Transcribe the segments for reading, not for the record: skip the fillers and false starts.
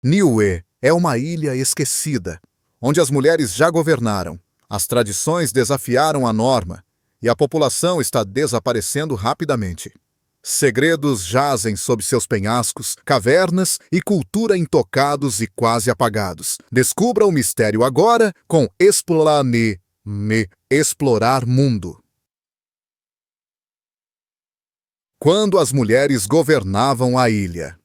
Niue é uma ilha esquecida, onde as mulheres já governaram, as tradições desafiaram a norma e a população está desaparecendo rapidamente. Segredos jazem sob seus penhascos, cavernas e cultura intocados e quase apagados. Descubra o mistério agora com Explorar Mundo. Quando as mulheres governavam a ilha.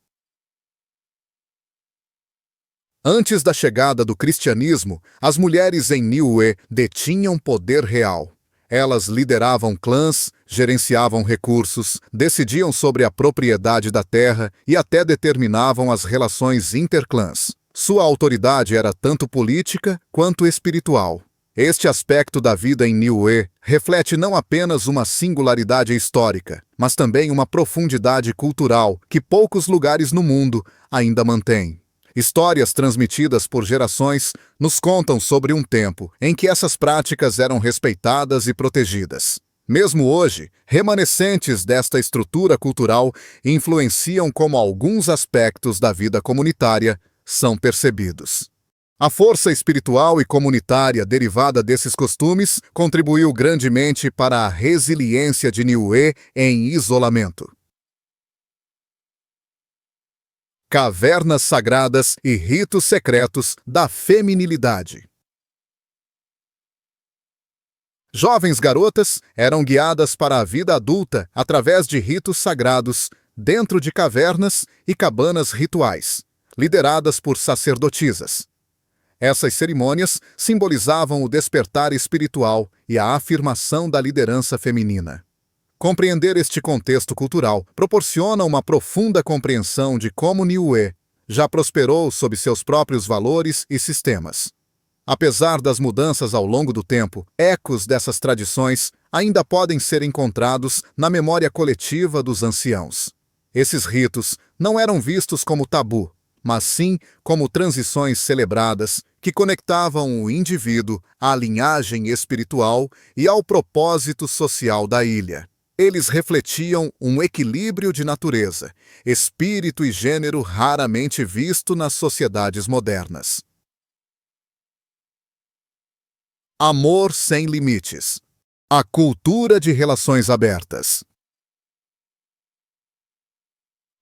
Antes da chegada do cristianismo, as mulheres em Niue detinham poder real. Elas lideravam clãs, gerenciavam recursos, decidiam sobre a propriedade da terra e até determinavam as relações interclãs. Sua autoridade era tanto política quanto espiritual. Este aspecto da vida em Niue reflete não apenas uma singularidade histórica, mas também uma profundidade cultural que poucos lugares no mundo ainda mantêm. Histórias transmitidas por gerações nos contam sobre um tempo em que essas práticas eram respeitadas e protegidas. Mesmo hoje, remanescentes desta estrutura cultural influenciam como alguns aspectos da vida comunitária são percebidos. A força espiritual e comunitária derivada desses costumes contribuiu grandemente para a resiliência de Niue em isolamento. Cavernas sagradas e ritos secretos da feminilidade. Jovens garotas eram guiadas para a vida adulta através de ritos sagrados dentro de cavernas e cabanas rituais, lideradas por sacerdotisas. Essas cerimônias simbolizavam o despertar espiritual e a afirmação da liderança feminina. Compreender este contexto cultural proporciona uma profunda compreensão de como Niue já prosperou sob seus próprios valores e sistemas. Apesar das mudanças ao longo do tempo, ecos dessas tradições ainda podem ser encontrados na memória coletiva dos anciãos. Esses ritos não eram vistos como tabu, mas sim como transições celebradas que conectavam o indivíduo à linhagem espiritual e ao propósito social da ilha. Eles refletiam um equilíbrio de natureza, espírito e gênero raramente visto nas sociedades modernas. Amor sem limites. A cultura de relações abertas.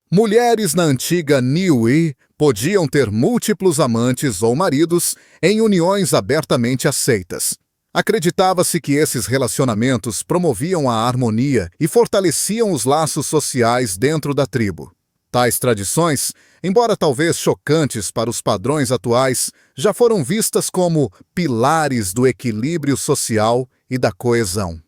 Mulheres na antiga Niue podiam ter múltiplos amantes ou maridos em uniões abertamente aceitas. Acreditava-se que esses relacionamentos promoviam a harmonia e fortaleciam os laços sociais dentro da tribo. Tais tradições, embora talvez chocantes para os padrões atuais, já foram vistas como pilares do equilíbrio social e da coesão.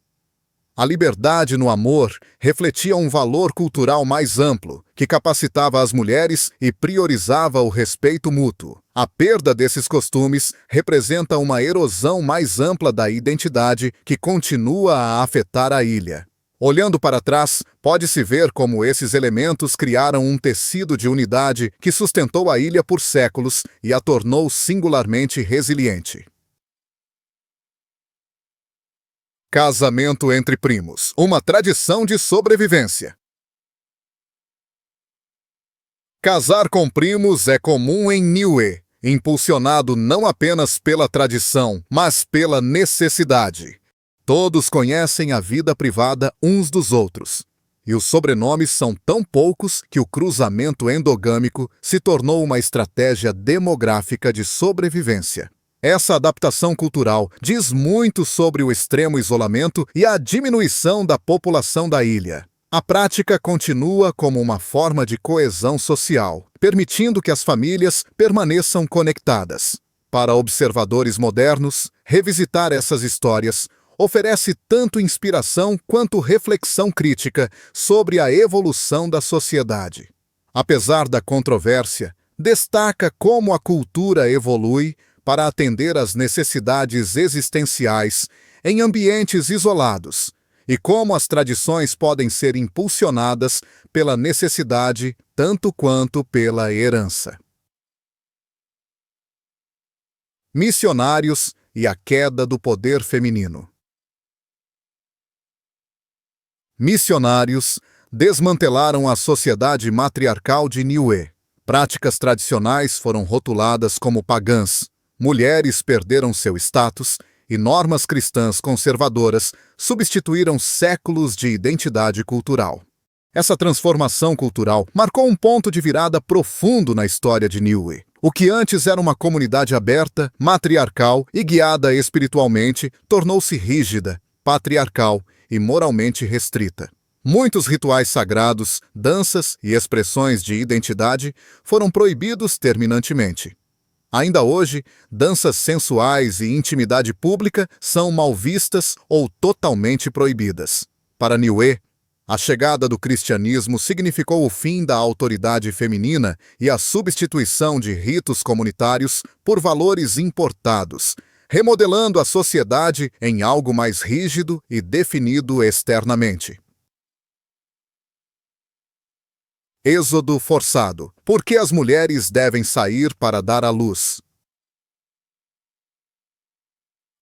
A liberdade no amor refletia um valor cultural mais amplo, que capacitava as mulheres e priorizava o respeito mútuo. A perda desses costumes representa uma erosão mais ampla da identidade que continua a afetar a ilha. Olhando para trás, pode-se ver como esses elementos criaram um tecido de unidade que sustentou a ilha por séculos e a tornou singularmente resiliente. Casamento entre primos, uma tradição de sobrevivência. Casar com primos é comum em Niue, impulsionado não apenas pela tradição, mas pela necessidade. Todos conhecem a vida privada uns dos outros, e os sobrenomes são tão poucos que o cruzamento endogâmico se tornou uma estratégia demográfica de sobrevivência. Essa adaptação cultural diz muito sobre o extremo isolamento e a diminuição da população da ilha. A prática continua como uma forma de coesão social, permitindo que as famílias permaneçam conectadas. Para observadores modernos, revisitar essas histórias oferece tanto inspiração quanto reflexão crítica sobre a evolução da sociedade. Apesar da controvérsia, destaca como a cultura evolui para atender às necessidades existenciais em ambientes isolados, e como as tradições podem ser impulsionadas pela necessidade tanto quanto pela herança. Missionários e a queda do poder feminino. Missionários desmantelaram a sociedade matriarcal de Niue, Práticas tradicionais foram rotuladas como pagãs, mulheres perderam seu status e normas cristãs conservadoras substituíram séculos de identidade cultural. Essa transformação cultural marcou um ponto de virada profundo na história de Niue. O que antes era uma comunidade aberta, matriarcal e guiada espiritualmente, tornou-se rígida, patriarcal e moralmente restrita. Muitos rituais sagrados, danças e expressões de identidade foram proibidos terminantemente. Ainda hoje, danças sensuais e intimidade pública são mal vistas ou totalmente proibidas. Para Niue, a chegada do cristianismo significou o fim da autoridade feminina e a substituição de ritos comunitários por valores importados, remodelando a sociedade em algo mais rígido e definido externamente. Êxodo forçado. Por que as mulheres devem sair para dar à luz?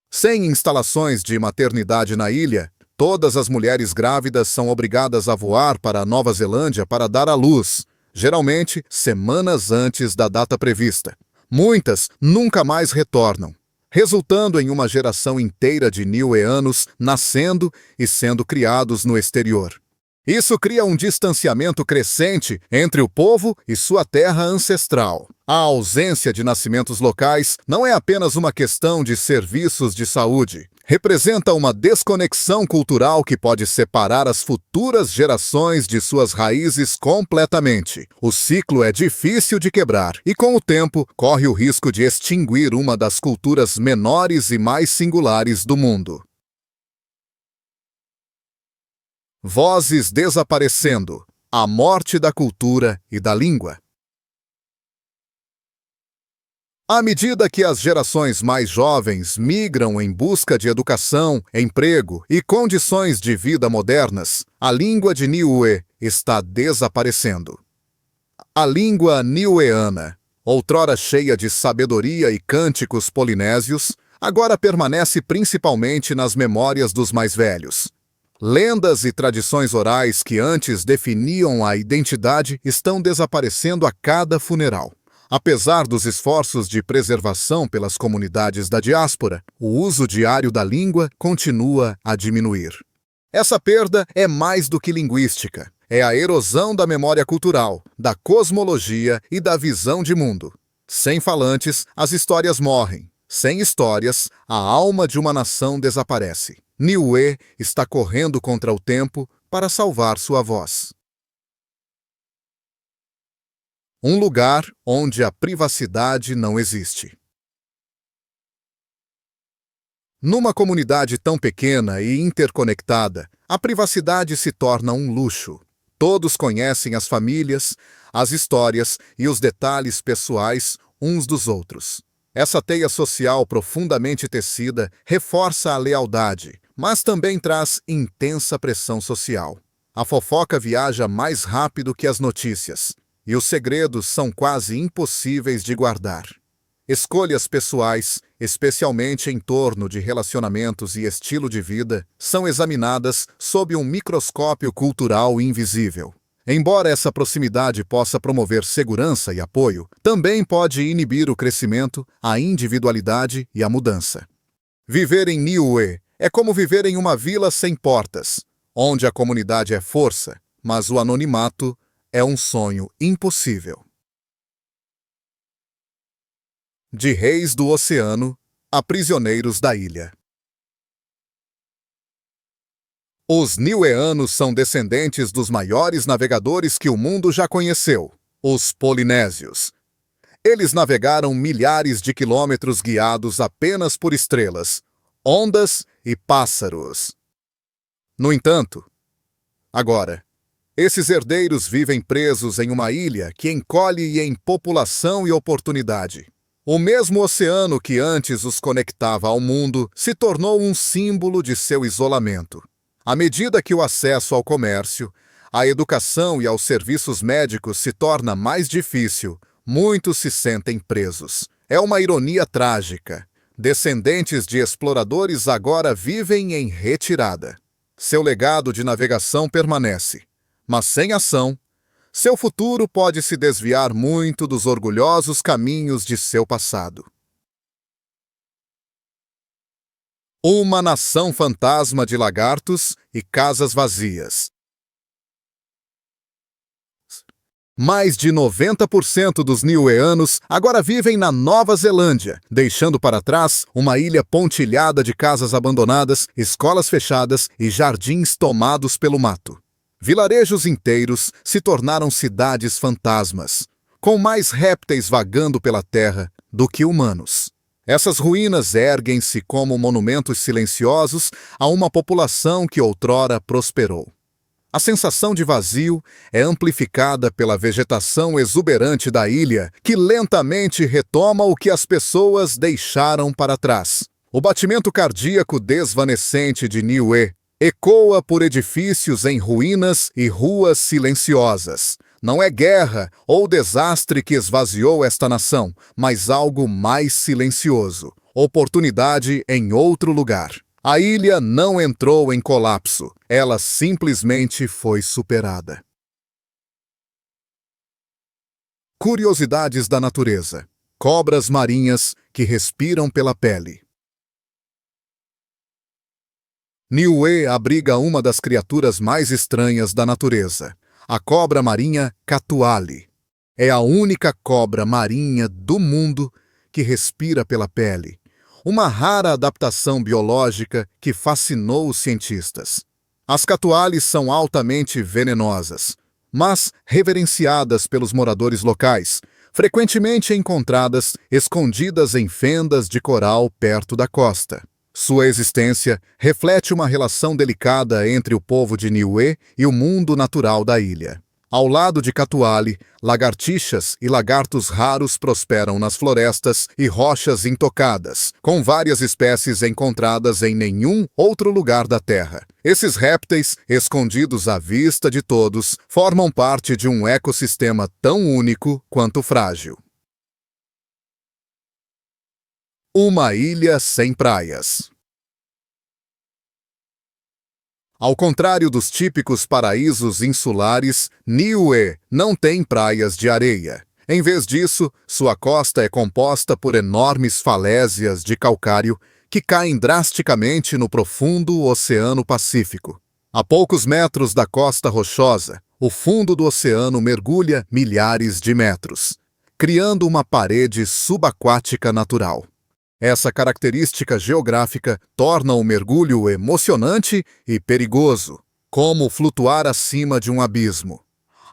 Sem instalações de maternidade na ilha, todas as mulheres grávidas são obrigadas a voar para a Nova Zelândia para dar à luz, geralmente semanas antes da data prevista. Muitas nunca mais retornam, resultando em uma geração inteira de niueanos nascendo e sendo criados no exterior. Isso cria um distanciamento crescente entre o povo e sua terra ancestral. A ausência de nascimentos locais não é apenas uma questão de serviços de saúde. Representa uma desconexão cultural que pode separar as futuras gerações de suas raízes completamente. O ciclo é difícil de quebrar e, com o tempo, corre o risco de extinguir uma das culturas menores e mais singulares do mundo. Vozes desaparecendo. A morte da cultura e da língua. À medida que as gerações mais jovens migram em busca de educação, emprego e condições de vida modernas, a língua de Niue está desaparecendo. A língua niueana, outrora cheia de sabedoria e cânticos polinésios, agora permanece principalmente nas memórias dos mais velhos. Lendas e tradições orais que antes definiam a identidade estão desaparecendo a cada funeral. Apesar dos esforços de preservação pelas comunidades da diáspora, o uso diário da língua continua a diminuir. Essa perda é mais do que linguística. É a erosão da memória cultural, da cosmologia e da visão de mundo. Sem falantes, as histórias morrem. Sem histórias, a alma de uma nação desaparece. Niue está correndo contra o tempo para salvar sua voz. Um lugar onde a privacidade não existe. Numa comunidade tão pequena e interconectada, a privacidade se torna um luxo. Todos conhecem as famílias, as histórias e os detalhes pessoais uns dos outros. Essa teia social profundamente tecida reforça a lealdade, mas também traz intensa pressão social. A fofoca viaja mais rápido que as notícias, e os segredos são quase impossíveis de guardar. Escolhas pessoais, especialmente em torno de relacionamentos e estilo de vida, são examinadas sob um microscópio cultural invisível. Embora essa proximidade possa promover segurança e apoio, também pode inibir o crescimento, a individualidade e a mudança. Viver em Niue é como viver em uma vila sem portas, onde a comunidade é força, mas o anonimato é um sonho impossível. De reis do oceano a prisioneiros da ilha. Os niueanos são descendentes dos maiores navegadores que o mundo já conheceu, os polinésios. Eles navegaram milhares de quilômetros guiados apenas por estrelas, ondas e pássaros. No entanto, agora, esses herdeiros vivem presos em uma ilha que encolhe em população e oportunidade. O mesmo oceano que antes os conectava ao mundo se tornou um símbolo de seu isolamento. À medida que o acesso ao comércio, à educação e aos serviços médicos se torna mais difícil, muitos se sentem presos. É uma ironia trágica. Descendentes de exploradores agora vivem em retirada. Seu legado de navegação permanece, mas sem ação, Seu futuro pode se desviar muito dos orgulhosos caminhos de seu passado. Uma nação fantasma de lagartos e casas vazias. Mais de 90% dos niueanos agora vivem na Nova Zelândia, deixando para trás uma ilha pontilhada de casas abandonadas, escolas fechadas e jardins tomados pelo mato. Vilarejos inteiros se tornaram cidades fantasmas, com mais répteis vagando pela terra do que humanos. Essas ruínas erguem-se como monumentos silenciosos a uma população que outrora prosperou. A sensação de vazio é amplificada pela vegetação exuberante da ilha, que lentamente retoma o que as pessoas deixaram para trás. O batimento cardíaco desvanecente de Niue ecoa por edifícios em ruínas e ruas silenciosas. Não é guerra ou desastre que esvaziou esta nação, mas algo mais silencioso: oportunidade em outro lugar. A ilha não entrou em colapso, ela simplesmente foi superada. Curiosidades da natureza. Cobras marinhas que respiram pela pele. Niue abriga uma das criaturas mais estranhas da natureza, a cobra marinha catuale. É a única cobra marinha do mundo que respira pela pele. Uma rara adaptação biológica que fascinou os cientistas. As catuales são altamente venenosas, mas reverenciadas pelos moradores locais, frequentemente encontradas escondidas em fendas de coral perto da costa. Sua existência reflete uma relação delicada entre o povo de Niue e o mundo natural da ilha. Ao lado de catuale, lagartixas e lagartos raros prosperam nas florestas e rochas intocadas, com várias espécies encontradas em nenhum outro lugar da Terra. Esses répteis, escondidos à vista de todos, formam parte de um ecossistema tão único quanto frágil. Uma ilha sem praias. Ao contrário dos típicos paraísos insulares, Niue não tem praias de areia. Em vez disso, sua costa é composta por enormes falésias de calcário que caem drasticamente no profundo Oceano Pacífico. A poucos metros da costa rochosa, o fundo do oceano mergulha milhares de metros, criando uma parede subaquática natural. Essa característica geográfica torna o mergulho emocionante e perigoso, como flutuar acima de um abismo.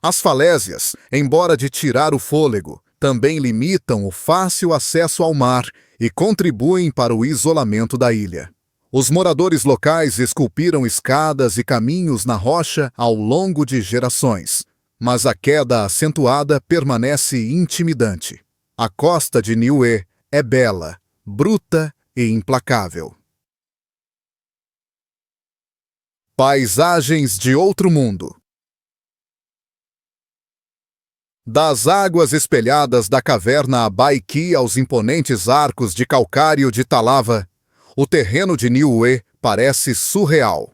As falésias, embora de tirar o fôlego, também limitam o fácil acesso ao mar e contribuem para o isolamento da ilha. Os moradores locais esculpiram escadas e caminhos na rocha ao longo de gerações, mas a queda acentuada permanece intimidante. A costa de Niue é bela, bruta e implacável. Paisagens de outro mundo. Das águas espelhadas da caverna Abaiki aos imponentes arcos de calcário de Talava, o terreno de Niue parece surreal,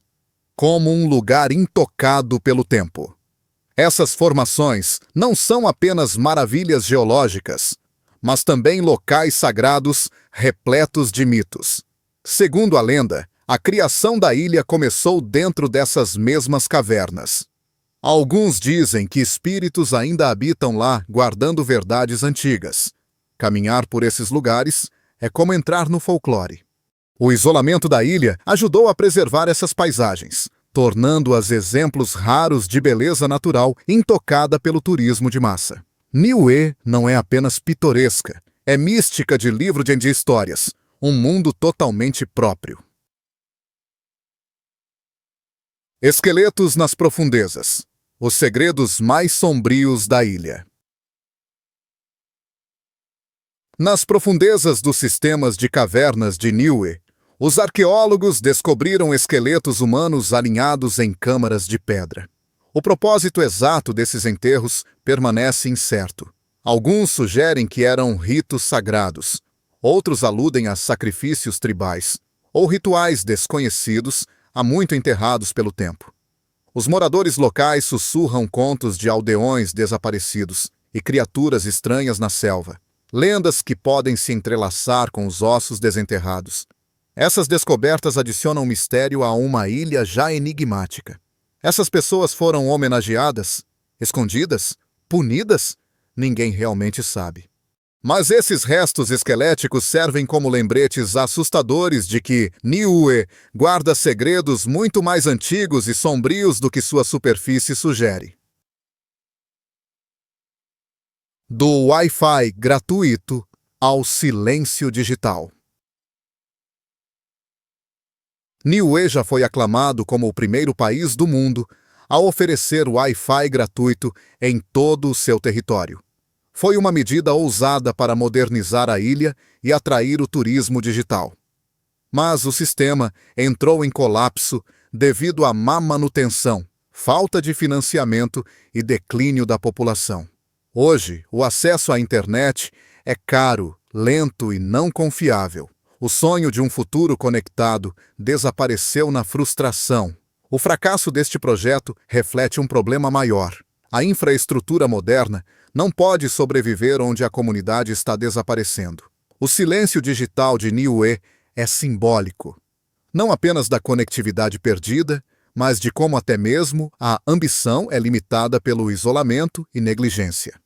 como um lugar intocado pelo tempo. Essas formações não são apenas maravilhas geológicas, mas também locais sagrados repletos de mitos. Segundo a lenda, a criação da ilha começou dentro dessas mesmas cavernas. Alguns dizem que espíritos ainda habitam lá guardando verdades antigas. Caminhar por esses lugares é como entrar no folclore. O isolamento da ilha ajudou a preservar essas paisagens, tornando-as exemplos raros de beleza natural intocada pelo turismo de massa. Niue não é apenas pitoresca, é mística de livro de histórias, um mundo totalmente próprio. Esqueletos nas profundezas, os segredos mais sombrios da ilha. Nas profundezas dos sistemas de cavernas de Niue, os arqueólogos descobriram esqueletos humanos alinhados em câmaras de pedra. O propósito exato desses enterros permanece incerto. Alguns sugerem que eram ritos sagrados, outros aludem a sacrifícios tribais, ou rituais desconhecidos há muito enterrados pelo tempo. Os moradores locais sussurram contos de aldeões desaparecidos e criaturas estranhas na selva, lendas que podem se entrelaçar com os ossos desenterrados. Essas descobertas adicionam mistério a uma ilha já enigmática. Essas pessoas foram homenageadas, escondidas, punidas? Ninguém realmente sabe. Mas esses restos esqueléticos servem como lembretes assustadores de que Niue guarda segredos muito mais antigos e sombrios do que sua superfície sugere. Do Wi-Fi gratuito ao silêncio digital. Niue já foi aclamado como o primeiro país do mundo a oferecer Wi-Fi gratuito em todo o seu território. Foi uma medida ousada para modernizar a ilha e atrair o turismo digital. Mas o sistema entrou em colapso devido à má manutenção, falta de financiamento e declínio da população. Hoje, o acesso à internet é caro, lento e não confiável. O sonho de um futuro conectado desapareceu na frustração. O fracasso deste projeto reflete um problema maior. A infraestrutura moderna não pode sobreviver onde a comunidade está desaparecendo. O silêncio digital de Niue é simbólico, não apenas da conectividade perdida, mas de como até mesmo a ambição é limitada pelo isolamento e negligência.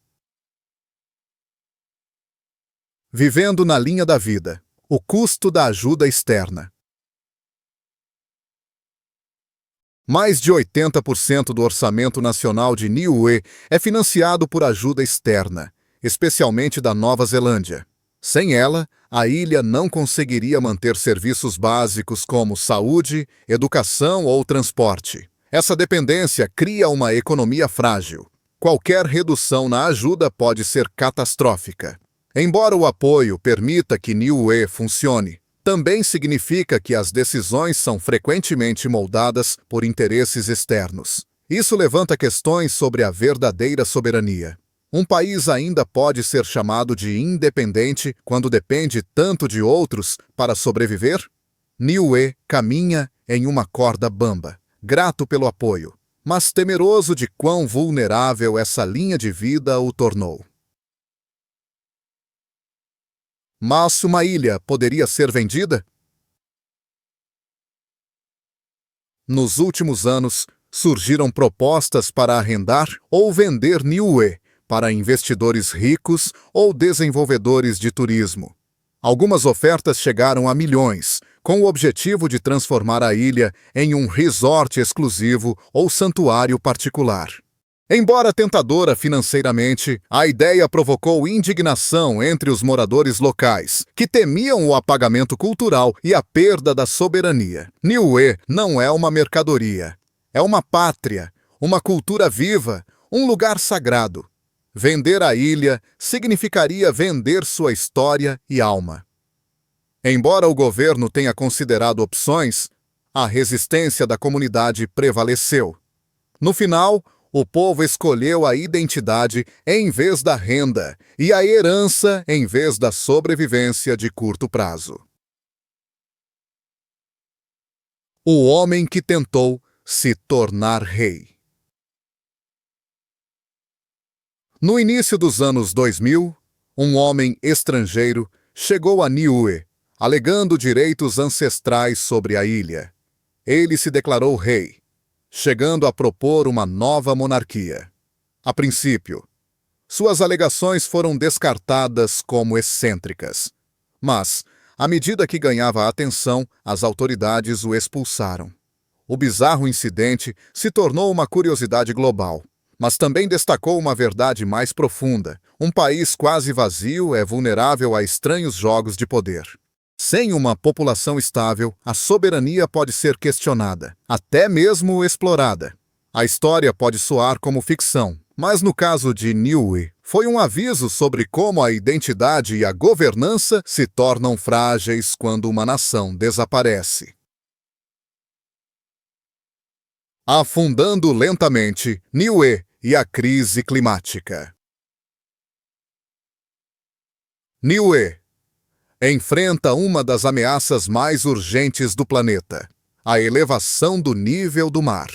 Vivendo na linha da vida. O custo da ajuda externa. Mais de 80% do orçamento nacional de Niue é financiado por ajuda externa, especialmente da Nova Zelândia. Sem ela, a ilha não conseguiria manter serviços básicos como saúde, educação ou transporte. Essa dependência cria uma economia frágil. Qualquer redução na ajuda pode ser catastrófica. Embora o apoio permita que Niue funcione, também significa que as decisões são frequentemente moldadas por interesses externos. Isso levanta questões sobre a verdadeira soberania. Um país ainda pode ser chamado de independente quando depende tanto de outros para sobreviver? Niue caminha em uma corda bamba, grato pelo apoio, mas temeroso de quão vulnerável essa linha de vida o tornou. Mas uma ilha poderia ser vendida? Nos últimos anos, surgiram propostas para arrendar ou vender Niue para investidores ricos ou desenvolvedores de turismo. Algumas ofertas chegaram a milhões, com o objetivo de transformar a ilha em um resort exclusivo ou santuário particular. Embora tentadora financeiramente, a ideia provocou indignação entre os moradores locais, que temiam o apagamento cultural e a perda da soberania. Niue não é uma mercadoria. É uma pátria, uma cultura viva, um lugar sagrado. Vender a ilha significaria vender sua história e alma. Embora o governo tenha considerado opções, a resistência da comunidade prevaleceu. No final, o povo escolheu a identidade em vez da renda e a herança em vez da sobrevivência de curto prazo. O homem que tentou se tornar rei. No início dos anos 2000, um homem estrangeiro chegou a Niue, alegando direitos ancestrais sobre a ilha. Ele se declarou rei, chegando a propor uma nova monarquia. A princípio, suas alegações foram descartadas como excêntricas. Mas, à medida que ganhava atenção, as autoridades o expulsaram. O bizarro incidente se tornou uma curiosidade global, mas também destacou uma verdade mais profunda. Um país quase vazio é vulnerável a estranhos jogos de poder. Sem uma população estável, a soberania pode ser questionada, até mesmo explorada. A história pode soar como ficção, mas no caso de Niue, foi um aviso sobre como a identidade e a governança se tornam frágeis quando uma nação desaparece. Afundando lentamente, Niue e a crise climática. Niue enfrenta uma das ameaças mais urgentes do planeta, a elevação do nível do mar.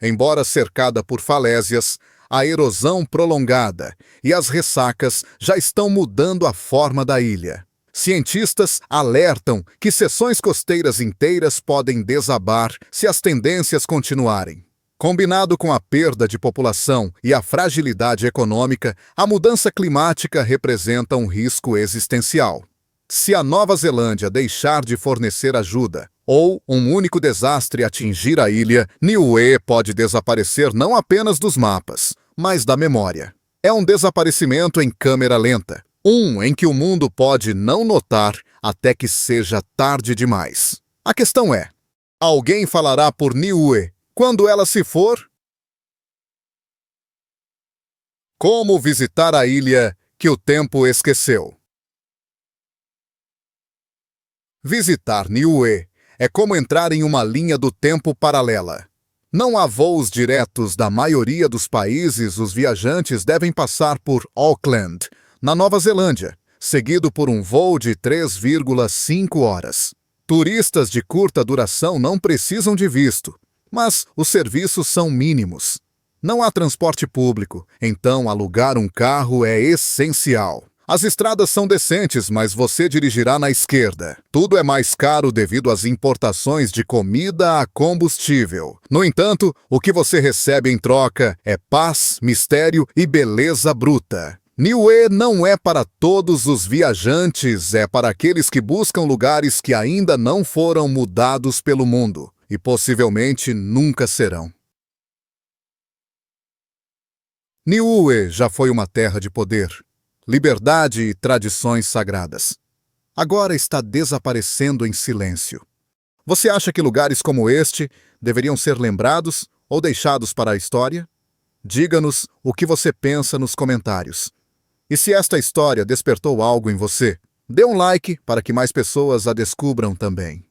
Embora cercada por falésias, a erosão prolongada e as ressacas já estão mudando a forma da ilha. Cientistas alertam que seções costeiras inteiras podem desabar se as tendências continuarem. Combinado com a perda de população e a fragilidade econômica, a mudança climática representa um risco existencial. Se a Nova Zelândia deixar de fornecer ajuda ou um único desastre atingir a ilha, Niue pode desaparecer não apenas dos mapas, mas da memória. É um desaparecimento em câmera lenta, em que o mundo pode não notar até que seja tarde demais. A questão é: alguém falará por Niue quando ela se for? Como visitar a ilha que o tempo esqueceu? Visitar Niue é como entrar em uma linha do tempo paralela. Não há voos diretos da maioria dos países. Os viajantes devem passar por Auckland, na Nova Zelândia, seguido por um voo de 3,5 horas. Turistas de curta duração não precisam de visto, mas os serviços são mínimos. Não há transporte público, então alugar um carro é essencial. As estradas são decentes, mas você dirigirá na esquerda. Tudo é mais caro devido às importações de comida a combustível. No entanto, o que você recebe em troca é paz, mistério e beleza bruta. Niue não é para todos os viajantes, é para aqueles que buscam lugares que ainda não foram mudados pelo mundo e possivelmente nunca serão. Niue já foi uma terra de poder, liberdade e tradições sagradas. Agora está desaparecendo em silêncio. Você acha que lugares como este deveriam ser lembrados ou deixados para a história? Diga-nos o que você pensa nos comentários. E se esta história despertou algo em você, dê um like para que mais pessoas a descubram também.